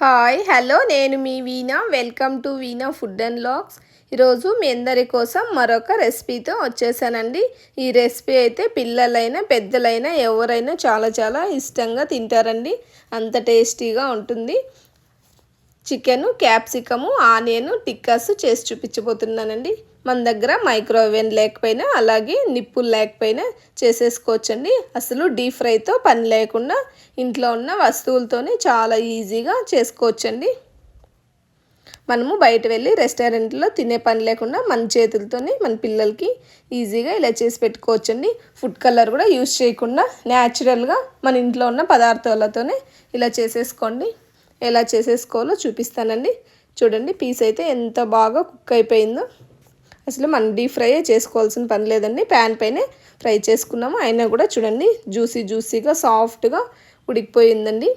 Hi hello నేను మీ Veena welcome to Veena food and vlogs. ఈరోజు మీ అందరి కోసం మరొక రెసిపీతో వచ్చేసానండి. ఈ రెసిపీ అయితే పిల్లలైనా పెద్దలైనా ఎవరైనా చాలా చాలా ఇష్టంగా తింటారండి. అంత టేస్టీగా ఉంటుంది. చికెను, క్యాప్సికము, ఆనియన్ టిక్కాస్ చేసి చూపించబోతున్నానండి. మన దగ్గర మైక్రోవేవ్ లేకపోయినా అలాగే నిప్పులు లేకపోయినా చేసేసుకోవచ్చండి. అసలు డీప్ ఫ్రైతో పని లేకుండా ఇంట్లో ఉన్న వస్తువులతోనే చాలా ఈజీగా చేసుకోవచ్చండి. మనము బయట వెళ్ళి రెస్టారెంట్లో తినే పని లేకుండా మన చేతులతోనే మన పిల్లలకి ఈజీగా ఇలా చేసి పెట్టుకోవచ్చండి. ఫుడ్ కలర్ కూడా యూజ్ చేయకుండా న్యాచురల్గా మన ఇంట్లో ఉన్న పదార్థాలతోనే ఇలా చేసేసుకోండి. ఎలా చేసేసుకోవాలో చూపిస్తానండి. చూడండి, పీస్ అయితే ఎంత బాగా కుక్ అయిపోయిందో. అసలు మనం డీప్ ఫ్రై చేసుకోవాల్సిన పని లేదండి. ప్యాన్ పైనే ఫ్రై చేసుకున్నాము, అయినా కూడా చూడండి జ్యూసీగా సాఫ్ట్గా ఉడికిపోయిందండి.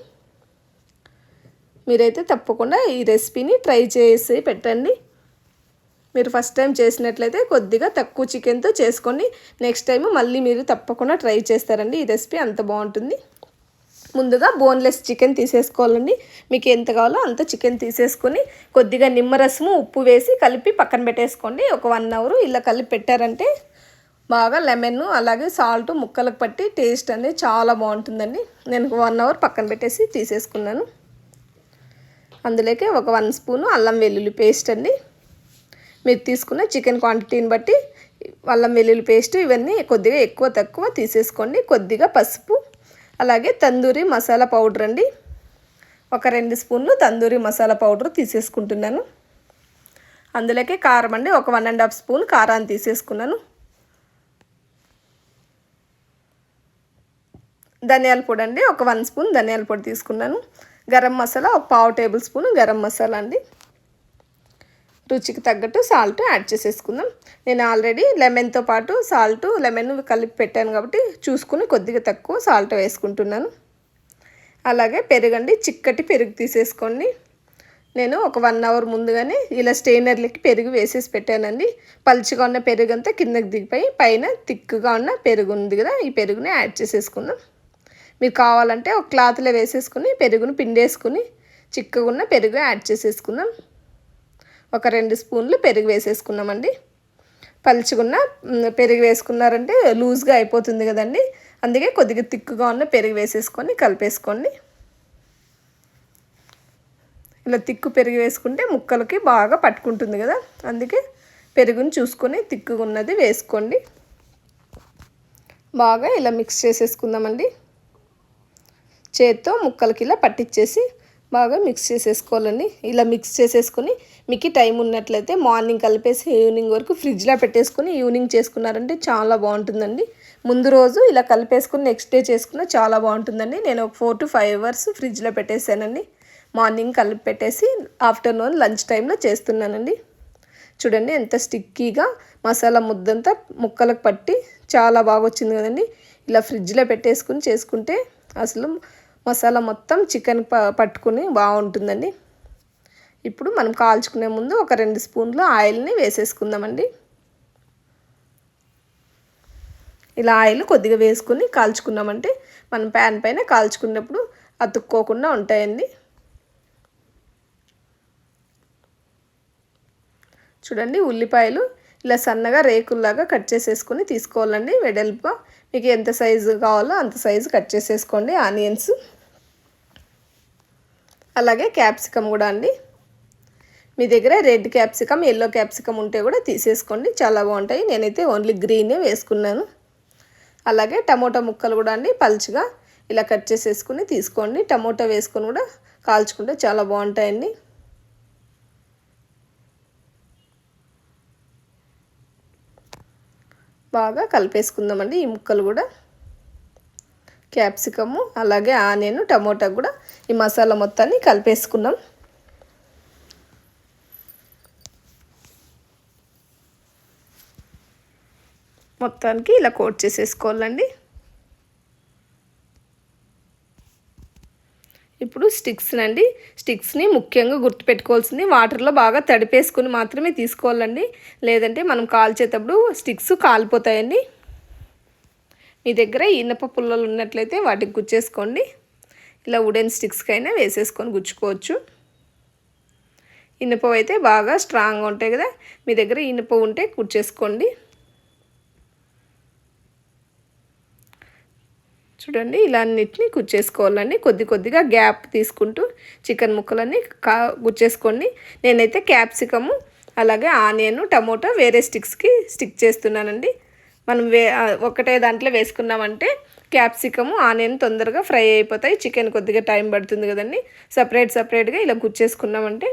మీరైతే తప్పకుండా ఈ రెసిపీని ట్రై చేసి పెట్టండి. మీరు ఫస్ట్ టైం చేసినట్లయితే కొద్దిగా తక్కువ చికెన్తో చేసుకోండి. నెక్స్ట్ టైం మళ్ళీ మీరు తప్పకుండా ట్రై చేస్తారండి. ఈ రెసిపీ అంత బాగుంటుంది. ముందుగా బోన్లెస్ చికెన్ తీసేసుకోవాలండి. మీకు ఎంత కావాలో అంత చికెన్ తీసేసుకొని కొద్దిగా నిమ్మరసము ఉప్పు వేసి కలిపి పక్కన పెట్టేసుకోండి. ఒక 1 అవర్ ఇలా కలిపి పెట్టారంటే బాగా లెమన్ అలాగే సాల్ట్ ముక్కలకు పట్టి టేస్ట్ అనేది చాలా బాగుంటుందండి. నేను 1 అవర్ పక్కన పెట్టేసి తీసేసుకున్నాను. అందులోకి ఒక 1 స్పూను అల్లం వెల్లుల్లి పేస్ట్ అండి. మీరు తీసుకున్న చికెన్ క్వాంటిటీని బట్టి అల్లం వెల్లుల్లి పేస్ట్ ఇవన్నీ కొద్దిగా ఎక్కువ తక్కువ తీసేసుకోండి. కొద్దిగా పసుపు అలాగే తందూరి మసాలా పౌడర్ అండి. ఒక 2 స్పూన్లు తందూరి మసాలా పౌడర్ తీసేసుకుంటున్నాను. అందులోకి కారం అండి, ఒక 1.5 స్పూన్ కారాన్ని తీసేసుకున్నాను. ధనియాల పొడి అండి, ఒక 1 స్పూన్ ధనియాల పొడి తీసుకున్నాను. గరం మసాలా ఒక 1/2 టేబుల్ స్పూన్ గరం మసాలా అండి. రుచికి తగ్గట్టు సాల్ట్ యాడ్ చేసేసుకుందాం. నేను ఆల్రెడీ లెమన్తో పాటు సాల్ట్ లెమన్ కలిపి పెట్టాను కాబట్టి చూసుకుని కొద్దిగా తక్కువ సాల్ట్ వేసుకుంటున్నాను. అలాగే పెరుగండి, చిక్కటి పెరుగు తీసేసుకోండి. నేను ఒక 1 అవర్ ముందుగానే ఇలా స్టెయినర్లకి పెరుగు వేసేసి పెట్టానండి. పలుచగా ఉన్న పెరుగు అంతా కిందకి దిగిపోయి పైన తిక్కుగా ఉన్న పెరుగు ఉంది కదా, ఈ పెరుగుని యాడ్ చేసేసుకుందాం. మీరు కావాలంటే ఒక క్లాత్లో వేసేసుకుని పెరుగును పిండేసుకుని చిక్కగా ఉన్న పెరుగు యాడ్ చేసేసుకుందాం. ఒక 2 స్పూన్లు పెరుగు వేసేసుకున్నామండి. పలుచుకున్న పెరుగు వేసుకున్నారంటే లూజ్గా అయిపోతుంది కదండి, అందుకే కొద్దిగా తిక్కుగా ఉన్న పెరుగు వేసేసుకొని కలిపేసుకోండి. ఇలా తిక్కు పెరుగు వేసుకుంటే ముక్కలకి బాగా పట్టుకుంటుంది కదా, అందుకే పెరుగుని చూసుకొని తిక్కుగా ఉన్నది వేసుకోండి. బాగా ఇలా మిక్స్ చేసేసుకుందామండి. చేత్తో ముక్కలకి ఇలా పట్టించేసి బాగా మిక్స్ చేసేసుకోవాలండి. ఇలా మిక్స్ చేసేసుకొని మీకు టైం ఉన్నట్లయితే మార్నింగ్ కలిపేసి ఈవినింగ్ వరకు ఫ్రిడ్జ్లో పెట్టేసుకొని ఈవినింగ్ చేసుకున్నారంటే చాలా బాగుంటుందండి. ముందు రోజు ఇలా కలిపేసుకుని నెక్స్ట్ డే చేసుకున్న చాలా బాగుంటుందండి. నేను ఒక 4 to 5 అవర్స్ ఫ్రిడ్జ్లో పెట్టేసానండి. మార్నింగ్ కలిపి పెట్టేసి ఆఫ్టర్నూన్ లంచ్ టైంలో చేస్తున్నానండి. చూడండి ఎంత స్టిక్కీగా మసాలా ముద్దంతా ముక్కలకు పట్టి చాలా బాగా వచ్చింది కదండి. ఇలా ఫ్రిడ్జ్లో పెట్టేసుకుని చేసుకుంటే అసలు మసాలా మొత్తం చికెన్ పట్టుకుని బాగుంటుందండి. ఇప్పుడు మనం కాల్చుకునే ముందు ఒక 2 స్పూన్లు ఆయిల్ని వేసేసుకుందామండి. ఇలా ఆయిల్ కొద్దిగా వేసుకుని కాల్చుకున్నామంటే మనం ప్యాన్ పైన కాల్చుకున్నప్పుడు అతుక్కోకుండా ఉంటాయండి. చూడండి, ఉల్లిపాయలు ఇలా సన్నగా రేకుల్లాగా కట్ చేసేసుకొని తీసుకోవాలండి. వెడల్పుగా మీకు ఎంత సైజు కావాలో అంత సైజు కట్ చేసేసుకోండి. ఆనియన్స్ అలాగే క్యాప్సికమ్ కూడా అండి. మీ దగ్గర రెడ్ క్యాప్సికమ్ ఎల్లో క్యాప్సికమ్ ఉంటే కూడా తీసేసుకోండి, చాలా బాగుంటాయి. నేనైతే ఓన్లీ గ్రీనే వేసుకున్నాను. అలాగే టమోటా ముక్కలు కూడా అండి పలుచగా ఇలా కట్ చేసేసుకుని తీసుకోండి. టమోటా వేసుకొని కూడా కాల్చుకుంటే చాలా బాగుంటాయండి. బాగా కలిపేసుకుందామండి ఈ ముక్కలు కూడా. క్యాప్సికము అలాగే ఆనియన్ టమోటా కూడా ఈ మసాలా మొత్తాన్ని కలిపేసుకున్నాం. మొత్తానికి ఇలా కోట్ చేసేసుకోవాలండి. ఇప్పుడు స్టిక్స్ని ముఖ్యంగా గుర్తుపెట్టుకోవాల్సింది వాటర్లో బాగా తడిపేసుకుని మాత్రమే తీసుకోవాలండి. లేదంటే మనం కాల్చేటప్పుడు స్టిక్స్ కాలిపోతాయండి. మీ దగ్గర ఇనప పుల్లలు ఉన్నట్లయితే వాటికి గుచ్చేసుకోండి. ఇలా వుడెన్ స్టిక్స్కైనా వేసేసుకొని గుచ్చుకోవచ్చు. ఇనుప అయితే బాగా స్ట్రాంగ్గా ఉంటాయి కదా, మీ దగ్గర ఇనుప ఉంటే కుచ్చేసుకోండి. చూడండి ఇలా అన్నిటిని కుచ్చేసుకోవాలండి. కొద్దిగా గ్యాప్ తీసుకుంటూ చికెన్ ముక్కలన్నీ గుచ్చేసుకోండి. నేనైతే క్యాప్సికము అలాగే ఆనియన్ టమోటా వేరే స్టిక్స్కి స్టిక్ చేస్తున్నానండి. మనం ఒకటే దాంట్లో వేసుకున్నామంటే క్యాప్సికము ఆనియన్ తొందరగా ఫ్రై అయిపోతాయి, చికెన్ కొద్దిగా టైం పడుతుంది కదండి. సపరేట్గా ఇలా గుచ్చేసుకున్నామంటే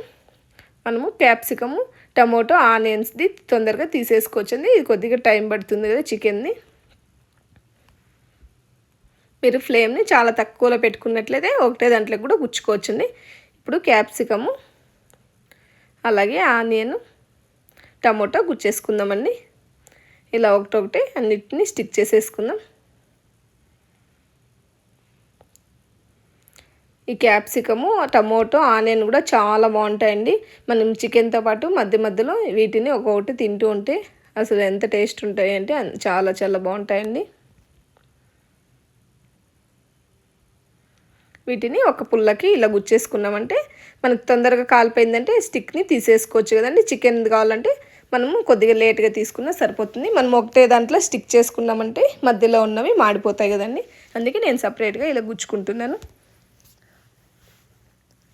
మనము క్యాప్సికము టమోటో ఆనియన్స్ది తొందరగా తీసేసుకోవచ్చండి. ఇది కొద్దిగా టైం పడుతుంది కదా చికెన్ని. మీరు ఫ్లేమ్ని చాలా తక్కువలో పెట్టుకున్నట్లయితే ఒకటే దాంట్లో కూడా గుచ్చుకోవచ్చండి. ఇప్పుడు క్యాప్సికము అలాగే ఆనియన్ టమోటో గుచ్చేసుకుందామండి. ఇలా ఒకటొకటి అన్నిటిని స్టిక్ చేసేసుకుందాం. ఈ క్యాప్సికము టమోటో ఆనియన్ కూడా చాలా బాగుంటాయండి. మనం చికెన్తో పాటు మధ్యలో వీటిని ఒక్కొక్కటి తింటూ ఉంటే అసలు ఎంత టేస్ట్ ఉంటాయి అంటే చాలా బాగుంటాయండి. వీటిని ఒక పుల్లకి ఇలా గుచ్చేసుకున్నామంటే మనకు తొందరగా కాలిపోయిందంటే స్టిక్ని తీసేసుకోవచ్చు కదండి. చికెన్ కావాలంటే మనము కొద్దిగా లేట్గా తీసుకున్నా సరిపోతుంది. మనం ఒకటే దాంట్లో స్టిక్ చేసుకున్నామంటే మధ్యలో ఉన్నవి మాడిపోతాయి కదండి. అందుకే నేను సపరేట్గా ఇలా గుచ్చుకుంటున్నాను.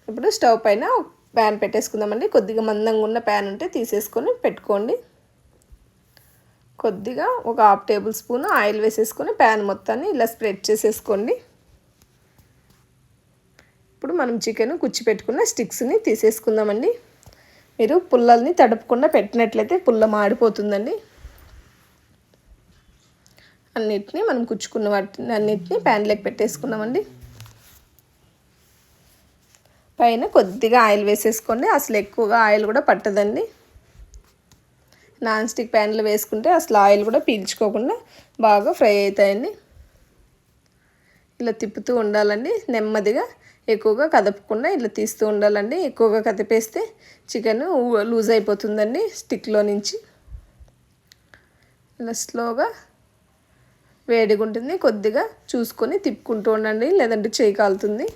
ఇప్పుడు స్టవ్ పైన ప్యాన్ పెట్టేసుకుందామండి. కొద్దిగా మందంగా ఉన్న ప్యాన్ ఉంటే తీసేసుకొని పెట్టుకోండి. కొద్దిగా ఒక 1/2 టేబుల్ స్పూన్ ఆయిల్ వేసేసుకొని ప్యాన్ మొత్తాన్ని ఇలా స్ప్రెడ్ చేసేసుకోండి. ఇప్పుడు మనం చికెన్ కుచ్చి పెట్టుకున్న స్టిక్స్ని తీసేసుకుందామండి. మీరు పుల్లల్ని తడపకుండా పెట్టినట్లయితే పుల్ల మాడిపోతుందండి. అన్నిటినీ మనం కుచ్చుకున్న వాటిని అన్నిటినీ ప్యాన్లోకి పెట్టేసుకున్నామండి. పైన కొద్దిగా ఆయిల్ వేసేసుకోండి. అసలు ఎక్కువగా ఆయిల్ కూడా పట్టదండి. నాన్ స్టిక్ ప్యాన్లో వేసుకుంటే అసలు ఆయిల్ కూడా పీల్చుకోకుండా బాగా ఫ్రై అవుతాయండి. ఇలా తిప్పుతూ ఉండాలండి నెమ్మదిగా, ఎక్కువగా కదపకుండా ఇలా తీస్తూ ఉండాలండి. ఎక్కువగా కదిపేస్తే చికెన్ లూజ్ అయిపోతుందండి స్టిక్లో నుంచి. ఇలా స్లోగా వేడిగా ఉంటుంది, కొద్దిగా చూసుకొని తిప్పుకుంటూ ఉండండి, లేదంటే చేయి కాలుతుంది.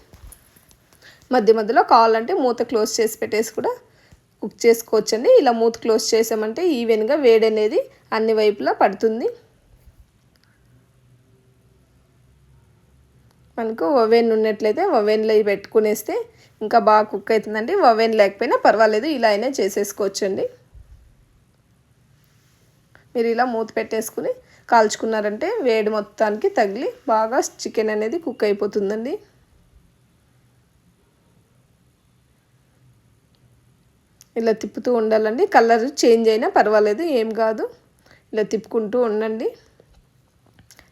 మధ్యలో కావాలంటే మూత క్లోజ్ చేసి పెట్టేసి కూడా కుక్ చేసుకోవచ్చండి. ఇలా మూత క్లోజ్ చేసామంటే ఈవెన్గా వేడి అనేది అన్ని వైపులా పడుతుంది. మనకు ఓవెన్ ఉన్నట్లయితే ఓవెన్లో పెట్టుకునేస్తే ఇంకా బాగా కుక్ అవుతుందండి. ఓవెన్ లేకపోయినా పర్వాలేదు, ఇలా అయినా చేసేసుకోవచ్చండి. మీరు ఇలా మూత పెట్టేసుకుని కాల్చుకున్నారంటే వేడి మొత్తానికి తగిలి బాగా చికెన్ అనేది కుక్ అయిపోతుందండి. ఇలా తిప్పుతూ ఉండాలండి. కలర్ చేంజ్ అయినా పర్వాలేదు, ఏం కాదు. ఇలా తిప్పుకుంటూ ఉండండి.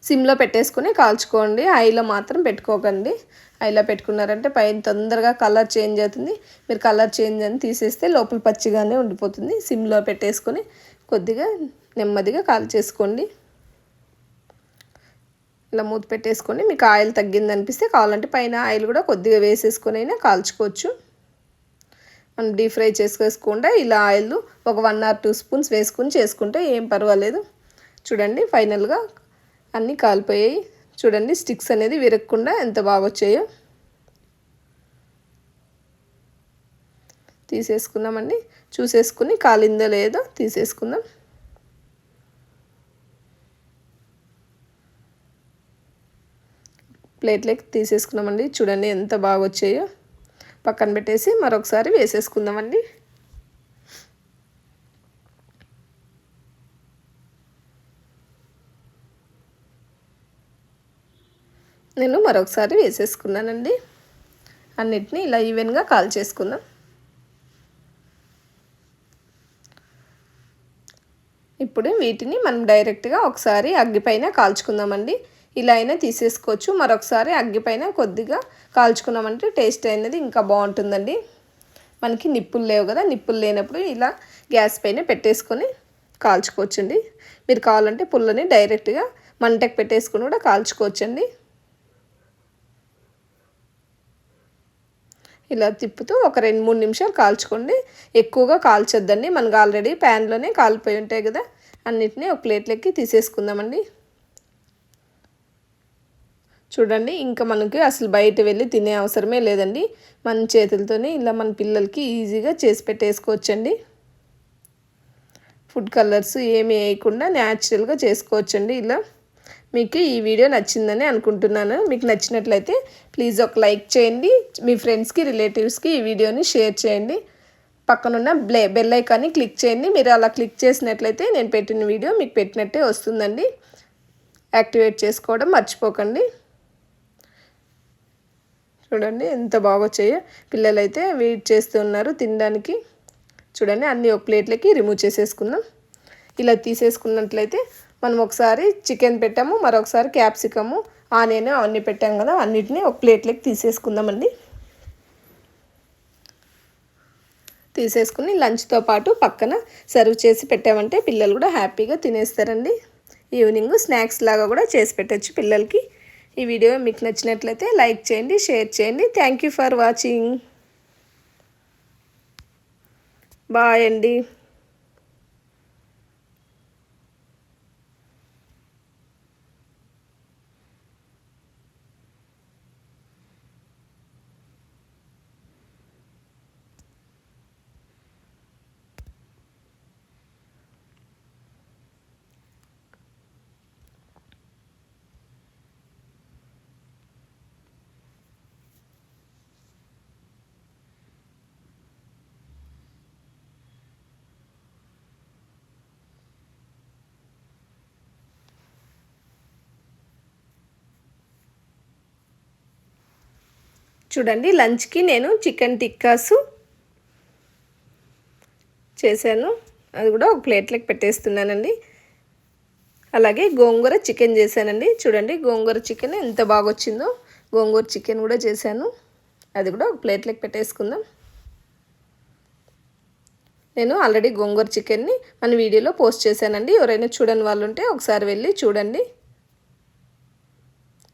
సిమ్లో పెట్టేసుకొని కాల్చుకోండి, హైలో మాత్రం పెట్టుకోకండి. హైలో పెట్టుకున్నారంటే పైన తొందరగా కలర్ చేంజ్ అవుతుంది. మీరు కలర్ చేంజ్ అని తీసేస్తే లోపల పచ్చిగానే ఉండిపోతుంది. సిమ్లో పెట్టేసుకొని కొద్దిగా నెమ్మదిగా కాల్చేసుకోండి. ఇలా మూత పెట్టేసుకొని మీకు ఆయిల్ తగ్గింది అనిపిస్తే కావాలంటే పైన ఆయిల్ కూడా కొద్దిగా వేసేసుకొని అయినా కాల్చుకోవచ్చు. మనం డీప్ ఫ్రై చేసుకోకుండా ఇలా ఆయిల్ ఒక 1 or 2 స్పూన్స్ వేసుకొని చేసుకుంటే ఏం పర్వాలేదు. చూడండి ఫైనల్గా అన్నీ కాలిపోయాయి. చూడండి స్టిక్స్ అనేది విరగకుండా ఎంత బాగా వచ్చాయో. తీసేసుకుందామండి. చూసేసుకుని కాలిందో లేదో తీసేసుకుందాం. ప్లేట్లోకి తీసేసుకున్నామండి. చూడండి ఎంత బాగా వచ్చాయో. పక్కన పెట్టేసి మరొకసారి వేసేసుకుందామండి. నేను మరొకసారి వేసేసుకున్నానండి. అన్నిటినీ ఇలా ఈవెన్గా కాల్చేసుకుందాం. ఇప్పుడు వీటిని మనం డైరెక్ట్గా ఒకసారి అగ్గిపైన కాల్చుకుందామండి. ఇలా అయినా తీసేసుకోవచ్చు. మరొకసారి అగ్గిపైన కొద్దిగా కాల్చుకున్నామంటే టేస్ట్ అనేది ఇంకా బాగుంటుందండి. మనకి నిప్పులు లేవు కదా, నిప్పులు లేనప్పుడు ఇలా గ్యాస్ పైన పెట్టేసుకొని కాల్చుకోవచ్చండి. మీరు కావాలంటే పుల్లని డైరెక్ట్గా మంటకు పెట్టేసుకొని కూడా కాల్చుకోవచ్చండి. ఇలా తిప్పుతూ ఒక 2-3 నిమిషాలు కాల్చుకోండి. ఎక్కువగా కాల్చొద్దండి, మనకు ఆల్రెడీ ప్యాన్లోనే కాలిపోయి ఉంటాయి కదా. అన్నిటినీ ఒక ప్లేట్లోకి తీసేసుకుందామండి. చూడండి, ఇంకా మనకి అసలు బయట వెళ్ళి తినే అవసరమే లేదండి. మన చేతులతోనే ఇలా మన పిల్లలకి ఈజీగా చేసి పెట్టేసుకోవచ్చండి. ఫుడ్ కలర్స్ ఏమి వేయకుండా న్యాచురల్గా చేసుకోవచ్చండి ఇలా. మీకు ఈ వీడియో నచ్చిందని అనుకుంటున్నాను. మీకు నచ్చినట్లయితే ప్లీజ్ ఒక లైక్ చేయండి. మీ ఫ్రెండ్స్కి, రిలేటివ్స్కి ఈ వీడియోని షేర్ చేయండి. పక్కనున్న బెల్ ఐకాన్ని క్లిక్ చేయండి. మీరు అలా క్లిక్ చేసినట్లయితే నేను పెట్టిన వీడియో మీకు పెట్టినట్టే వస్తుందండి. యాక్టివేట్ చేసుకోవడం మర్చిపోకండి. చూడండి ఎంత బాగా వచ్చాయో. పిల్లలైతే వెయిట్ చేస్తున్నారు తినడానికి. చూడండి, అన్నీ ఒక ప్లేట్లకి రిమూవ్ చేసేసుకుందాం. ఇలా తీసేసుకున్నట్లయితే మనం ఒకసారి చికెన్ పెట్టాము, మరొకసారి క్యాప్సికము, ఆనియన్ అవన్నీ పెట్టాం కదా, అన్నిటినీ ఒక ప్లేట్లకి తీసేసుకుందామండి. తీసేసుకుని లంచ్తో పాటు పక్కన సర్వ్ చేసి పెట్టామంటే పిల్లలు కూడా హ్యాపీగా తినేస్తారండి. ఈవినింగ్ స్నాక్స్ లాగా కూడా చేసి పెట్టచ్చు పిల్లలకి. ఈ వీడియో మీకు నచ్చినట్లయితే లైక్ చేయండి, షేర్ చేయండి. Thank you for watching. Bye అండి. చూడండి, లంచ్కి నేను చికెన్ టిక్కాసు చేశాను. అది కూడా ఒక ప్లేట్లోకి పెట్టేస్తున్నానండి. అలాగే గోంగూర చికెన్ చేశానండి. చూడండి, గోంగూర చికెన్ ఎంత బాగా వచ్చిందో. గోంగూర చికెన్ కూడా చేశాను. అది కూడా ఒక ప్లేట్లోకి పెట్టేసుకుందాం. నేను ఆల్రెడీ గోంగూర చికెన్ని మన వీడియోలో పోస్ట్ చేశానండి. ఎవరైనా చూడని వాళ్ళు ఉంటే ఒకసారి వెళ్ళి చూడండి.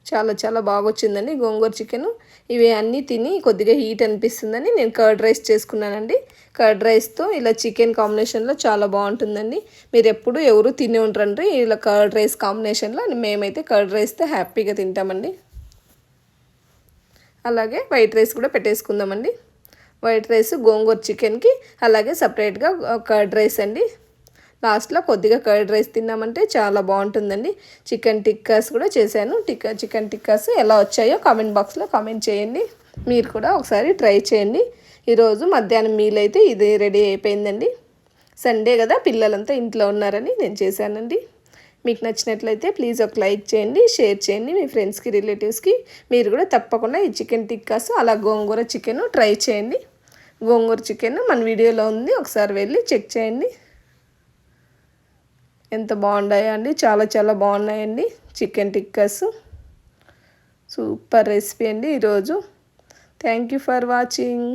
చాలా చాలా బాగా వచ్చిందండి గోంగూర చికెను. ఇవి అన్నీ తిని కొద్దిగా హీట్ అనిపిస్తుందని నేను కర్డ్ రైస్ చేసుకున్నానండి. కర్డ్ రైస్తో ఇలా చికెన్ కాంబినేషన్లో చాలా బాగుంటుందండి. మీరు ఎప్పుడు ఎవరు తిని ఉంటారండి ఇలా కర్డ్ రైస్ కాంబినేషన్లో. మేమైతే కర్డ్ రైస్తో హ్యాపీగా తింటామండి. అలాగే వైట్ రైస్ కూడా పెట్టేసుకుందామండి. వైట్ రైస్ గోంగూర చికెన్కి, అలాగే సపరేట్గా కర్డ్ రైస్ అండి. లాస్ట్లో కొద్దిగా కర్డ్ రైస్ తిన్నామంటే చాలా బాగుంటుందండి. చికెన్ టిక్కాస్ కూడా చేశాను. చికెన్ టిక్కాస్ ఎలా వచ్చాయో కామెంట్ బాక్స్లో కామెంట్ చేయండి. మీరు కూడా ఒకసారి ట్రై చేయండి. ఈరోజు మధ్యాహ్నం మీల్ అయితే ఇది రెడీ అయిపోయిందండి. సండే కదా, పిల్లలంతా ఇంట్లో ఉన్నారని నేను చేశానండి. మీకు నచ్చినట్లయితే ప్లీజ్ ఒక లైక్ చేయండి, షేర్ చేయండి మీ ఫ్రెండ్స్కి, రిలేటివ్స్కి. మీరు కూడా తప్పకుండా ఈ చికెన్ టిక్కాస్ అలా గోంగూర చికెన్ ట్రై చేయండి. గోంగూర చికెన్ మన వీడియోలో ఉంది, ఒకసారి వెళ్ళి చెక్ చేయండి. ఎంత బాగున్నాయో అండి, చాలా చాలా బాగున్నాయండి చికెన్ టిక్కాస్. సూపర్ రెసిపీ అండి ఈరోజు. Thank you for watching.